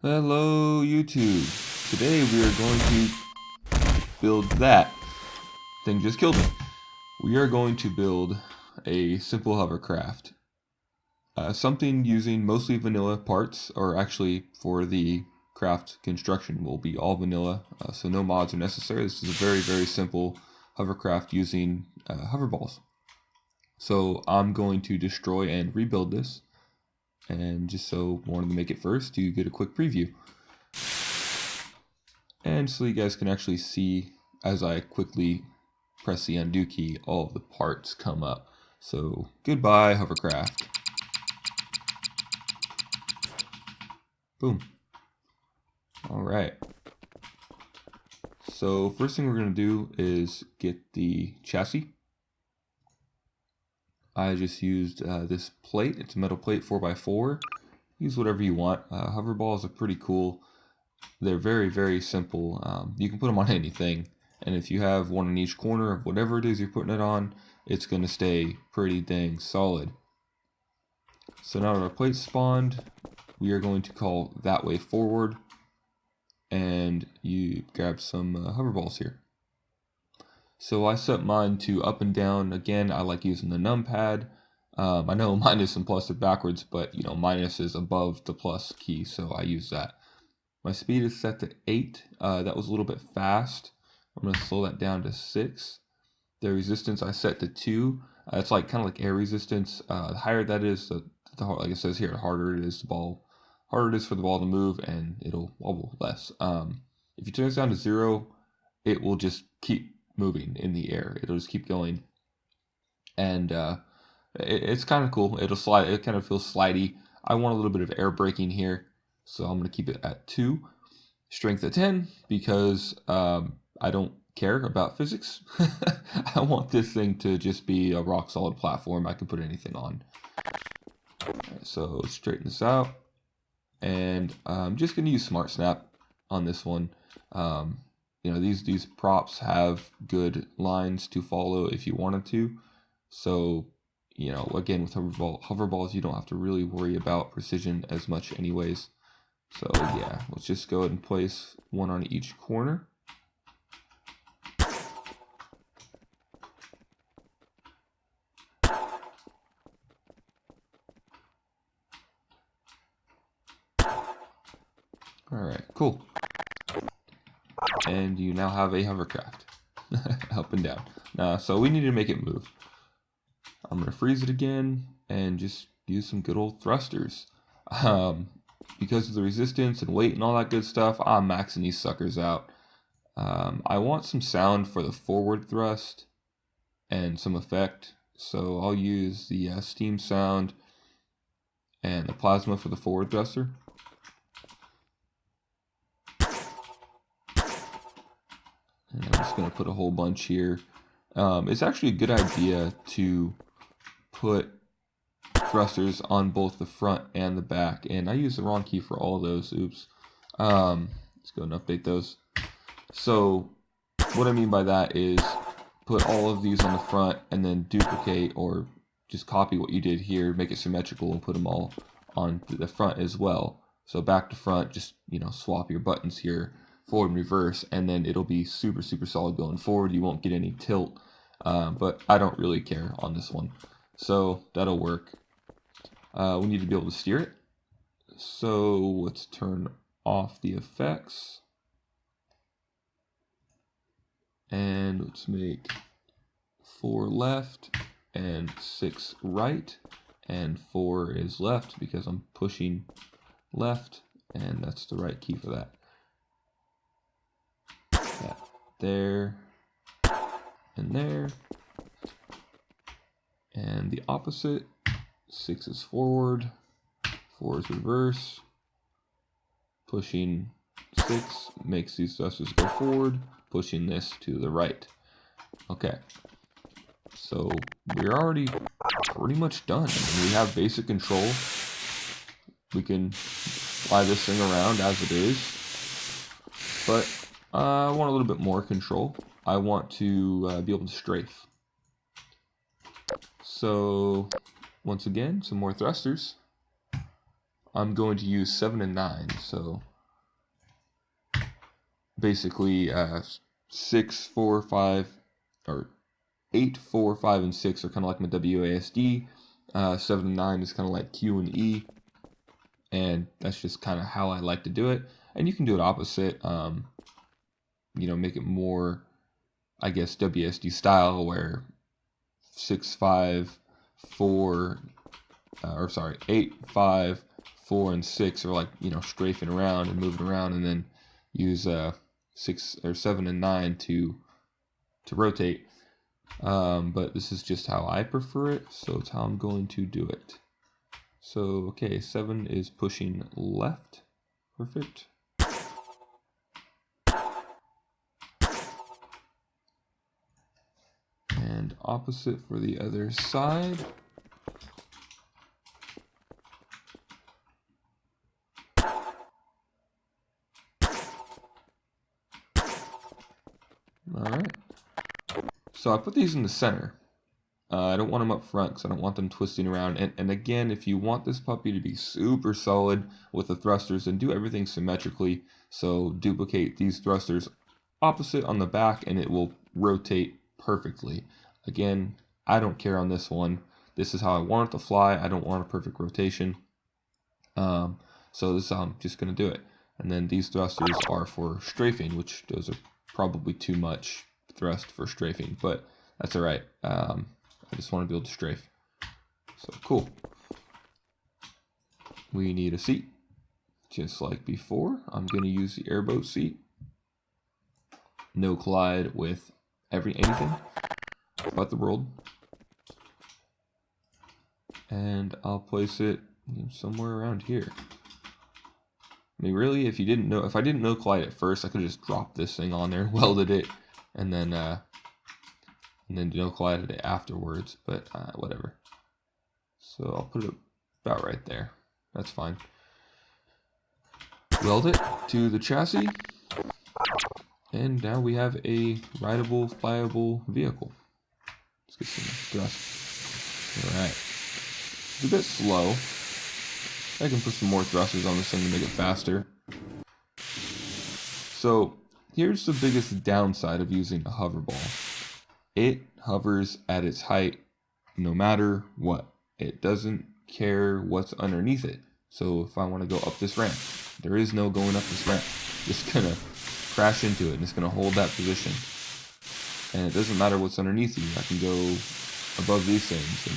Hello YouTube. Today we are going to build that thing just killed me. We are going to build a simple hovercraft. Something using mostly vanilla parts, or actually for the craft construction will be all vanilla, so no mods are necessary. This is a very simple hovercraft using hoverballs. So I'm going to destroy and rebuild this. And just so wanted to make it first to get a quick preview. And so you guys can actually see as I quickly press the undo key, all of the parts come up. So goodbye hovercraft. Boom. Alright. So first thing we're going to do is get the chassis. I just used this plate. It's a metal plate 4x4. Use whatever you want. Hoverballs are pretty cool. They're very simple. You can put them on anything. And if you have one in each corner of whatever it is you're putting it on, it's going to stay pretty dang solid. So now that our plate's spawned, we are going to call that way forward. And you grab some hoverballs here. So I set mine to up and down. Again, I like using the numpad. I know minus and plus are backwards, but minus is above the plus key, so I use that. My speed is set to 8. That was a little bit fast. I'm going to slow that down to 6. The resistance I set to 2. It's like kind of like air resistance. The higher that is, like it says here, the harder it is for the ball to move, and it'll wobble less. If you turn this down to 0, it will just keep moving in the air. It'll just keep going, and it's kind of cool. It'll slide. It kind of feels slidey. I want a little bit of air braking here, so I'm going to keep it at 2. Strength at 10 because I don't care about physics. I want this thing to just be a rock solid platform I can put anything on. So straighten this out, and I'm just going to use Smart Snap on this one. These props have good lines to follow if you wanted to. So, again, with hoverballs, you don't have to really worry about precision as much anyways. So yeah, let's just go ahead and place one on each corner. Alright, cool. And you now have a hovercraft. Up and down. So we need to make it move. I'm going to freeze it again and just use some good old thrusters. Because of the resistance and weight and all that good stuff, I'm maxing these suckers out. I want some sound for the forward thrust and some effect. So I'll use the steam sound and the plasma for the forward thruster. And I'm just going to put a whole bunch here. It's actually a good idea to put thrusters on both the front and the back. And I used the wrong key for all of those. Oops. Let's go and update those. So what I mean by that is put all of these on the front and then duplicate or just copy what you did here, make it symmetrical, and put them all on the front as well. So back to front, just swap your buttons here, forward and reverse, and then it'll be super solid going forward. You won't get any tilt, but I don't really care on this one, so that'll work. We need to be able to steer it, so let's turn off the effects, and let's make 4 left and 6 right, and 4 is left because I'm pushing left, and that's the right key for that. That there and there, and the opposite. 6 is forward, 4 is reverse. Pushing 6 makes these thrusters go forward, pushing this to the right. Okay, so we're already pretty much done. We have basic control. We can fly this thing around as it is, but I want a little bit more control. I want to be able to strafe. So once again, some more thrusters. I'm going to use 7 and 9. So basically 6, 4, 5, or 8, 4, 5, and 6 are kind of like my WASD. 7 and 9 is kind of like Q and E. And that's just kind of how I like to do it. And you can do it opposite. Make it more, I guess, WSD style, where 6, 5, 4, 8, 5, 4, and 6 are like, strafing around and moving around, and then use 6 or 7 and 9 to rotate. But this is just how I prefer it, so it's how I'm going to do it. So, okay, 7 is pushing left. Perfect. And opposite for the other side. Alright. So I put these in the center. I don't want them up front because I don't want them twisting around. And again, if you want this puppy to be super solid with the thrusters, then do everything symmetrically. So duplicate these thrusters opposite on the back and it will rotate perfectly. Again, I don't care on this one. This is how I want it to fly. I don't want a perfect rotation. So this is how I'm just going to do it. And then these thrusters are for strafing, which those are probably too much thrust for strafing, but that's all right. I just want to be able to strafe. So cool. We need a seat, just like before. I'm going to use the airboat seat. No collide with anything but the world. And I'll place it somewhere around here. I mean, really, if I didn't know collide at first, I could have just dropped this thing on there and welded it, and then no collide it afterwards, but whatever. So I'll put it about right there. That's fine. Weld it to the chassis, and now we have a rideable, flyable vehicle. Let's get some thrust. All right. It's a bit slow. I can put some more thrusters on this thing to make it faster. So here's the biggest downside of using a hoverball. It hovers at its height no matter what. It doesn't care what's underneath it. So if I want to go up this ramp, there is no going up this ramp. Just gonna crash into it and it's gonna hold that position. And it doesn't matter what's underneath you. I can go above these things and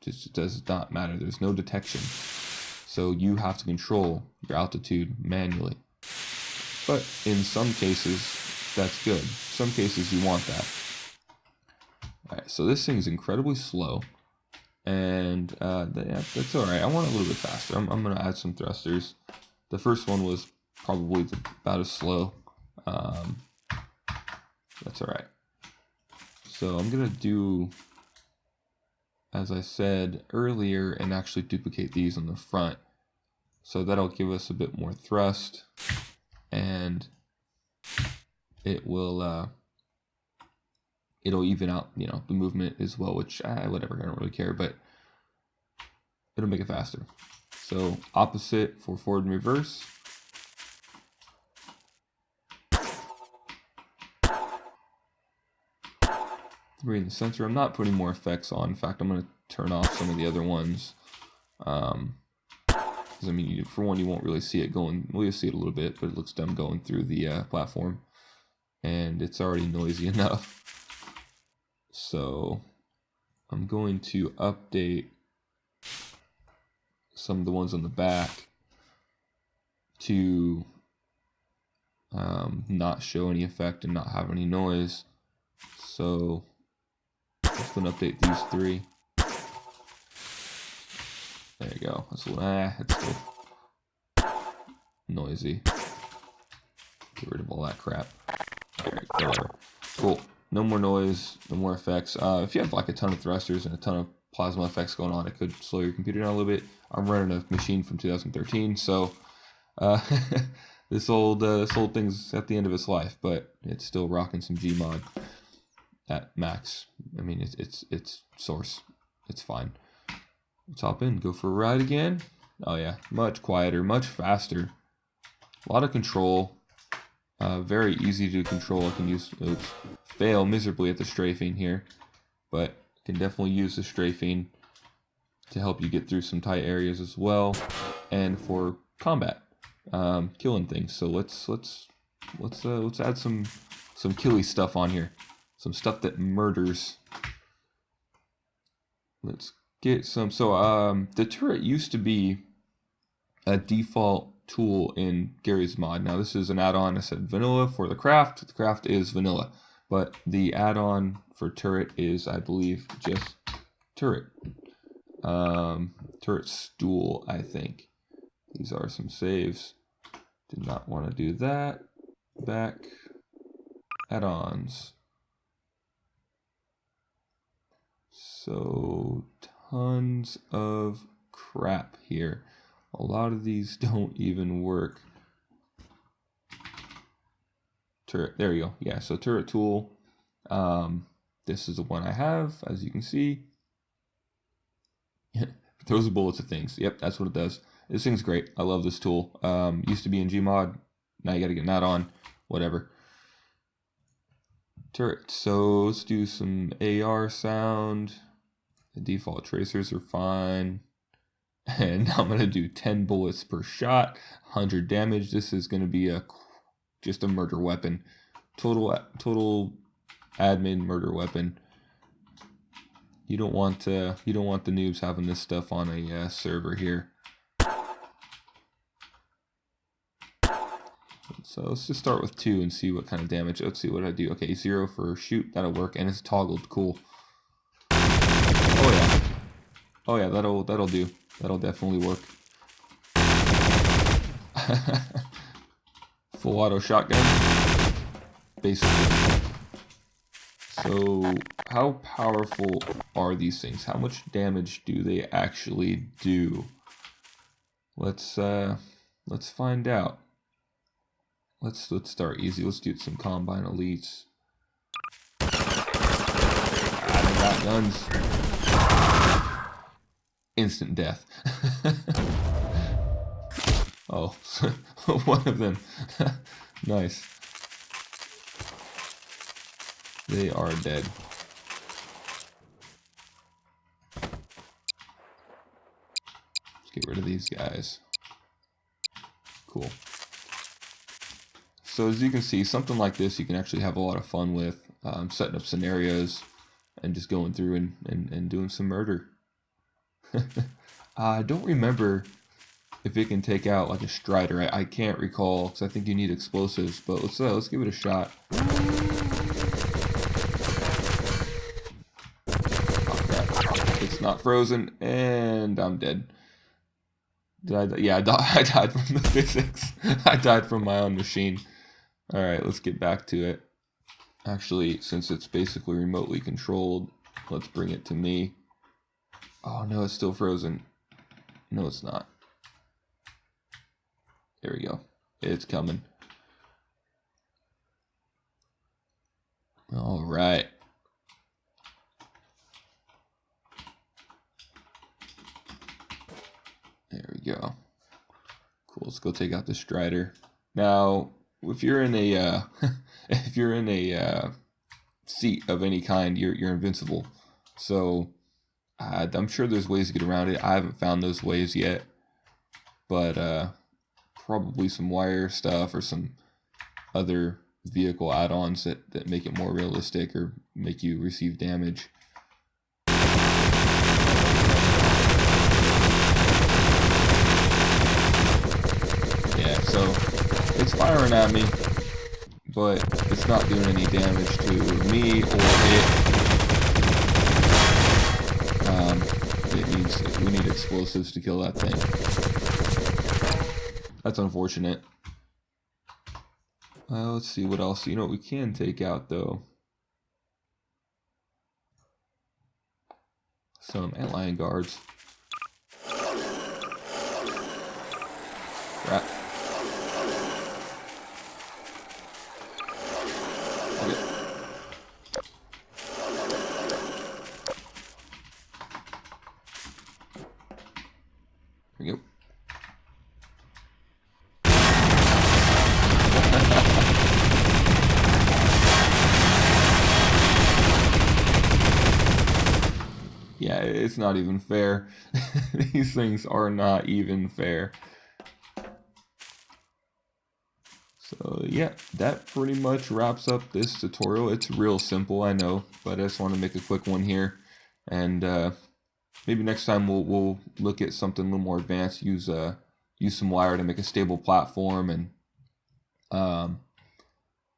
it does not matter. There's no detection. So you have to control your altitude manually. But in some cases, that's good. Some cases you want that. Alright, so this thing's incredibly slow. And that's alright. I want it a little bit faster. I'm going to add some thrusters. The first one was probably about as slow. That's alright. So I'm going to do, as I said earlier, and actually duplicate these on the front. So that'll give us a bit more thrust, and it will it'll even out the movement as well, which whatever, I don't really care, but it'll make it faster. So opposite for forward and reverse. Three in the center. I'm not putting more effects on. In fact, I'm going to turn off some of the other ones. I mean, for one, you won't really see it going. Well, you'll see it a little bit, but it looks dumb going through the platform, and it's already noisy enough. So I'm going to update some of the ones on the back to not show any effect and not have any noise. So I'm just going to update these 3. There you go. That's a little, it's still noisy. Get rid of all that crap. Alright, whatever. Cool. No more noise, no more effects. If you have like a ton of thrusters and a ton of plasma effects going on, it could slow your computer down a little bit. I'm running a machine from 2013, so this old thing's at the end of its life, but it's still rocking some Gmod at max. I mean, it's source. It's fine. Let's hop in, go for a ride again. Oh yeah, much quieter, much faster. A lot of control. Very easy to control. I can use, oops, fail miserably at the strafing here, but can definitely use the strafing to help you get through some tight areas as well, and for combat, killing things. So let's add some killy stuff on here, some stuff that murders. Let's get some. So the turret used to be a default tool in Garry's mod. Now this is an add-on. I said vanilla for the craft. The craft is vanilla, but the add-on for turret is, I believe, just turret. Turret stool, I think. These are some saves. Did not want to do that. Back. Add-ons. So tons of crap here. A lot of these don't even work. Turret, there you go. Yeah, so turret tool. This is the one I have, as you can see. Throws the bullets at things. Yep, that's what it does. This thing's great. I love this tool. Used to be in Gmod. Now you got to get that on. Whatever. Turret. So let's do some AR sound. The default tracers are fine. And I'm going to do 10 bullets per shot. 100 damage. This is going to be just a murder weapon. Total admin murder weapon. You don't want the noobs having this stuff on a server here. So let's just start with 2 and see what kind of damage. Let's see what I do. Okay, 0 for shoot. That'll work, and it's toggled. Cool. Oh yeah. Oh yeah. That'll do. That'll definitely work. Full auto shotgun. Basically. So how powerful are these things? How much damage do they actually do? Let's find out. Let's start easy. Let's do some Combine Elites. I got guns. Instant death. Oh, one of them. Nice. They are dead. Let's get rid of these guys. Cool. So as you can see, something like this you can actually have a lot of fun with, setting up scenarios and just going through and doing some murder. I don't remember if it can take out like a Strider. I can't recall because I think you need explosives, but let's give it a shot. It's not frozen, and I'm dead. Did I die? Yeah, I died from the physics. I died from my own machine. Alright, let's get back to it. Actually, since it's basically remotely controlled, let's bring it to me. Oh no, it's still frozen. No, it's not. There we go. It's coming. Alright. There we go. Cool. Let's go take out the Strider. Now, if you're in a seat of any kind, you're invincible. So I'm sure there's ways to get around it. I haven't found those ways yet, but probably some wire stuff or some other vehicle add-ons that make it more realistic or make you receive damage. Yeah, so it's firing at me, but it's not doing any damage to me or it. We need explosives to kill that thing. That's unfortunate. Let's see what else. You know what we can take out though? Some antlion guards. Rat. Okay. There we go. It's not even fair. These things are not even fair. So yeah, that pretty much wraps up this tutorial. It's real simple, I know, but I just want to make a quick one here. And maybe next time we'll look at something a little more advanced. Use some wire to make a stable platform, and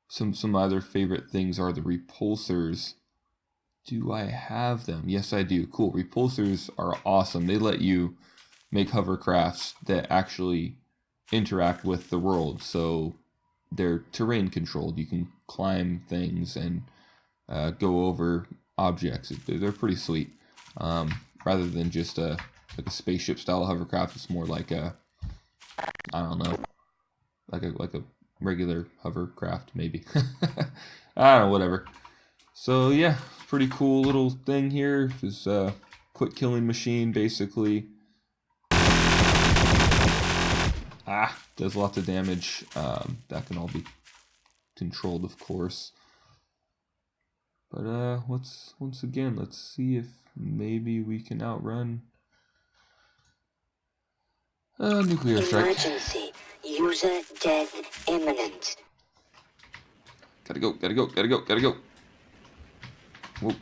some other favorite things are the repulsors. Do I have them? Yes, I do. Cool. Repulsors are awesome. They let you make hovercrafts that actually interact with the world. So they're terrain controlled. You can climb things and go over objects. They're pretty sweet. Rather than just like a spaceship style hovercraft, it's more like I don't know, like a regular hovercraft maybe. I don't know, whatever. So yeah, pretty cool little thing here. Just a quick killing machine basically. Does lots of damage. That can all be controlled, of course. But once again, let's see if maybe we can outrun nuclear strike. Emergency. User death imminent. Gotta go. Whoa.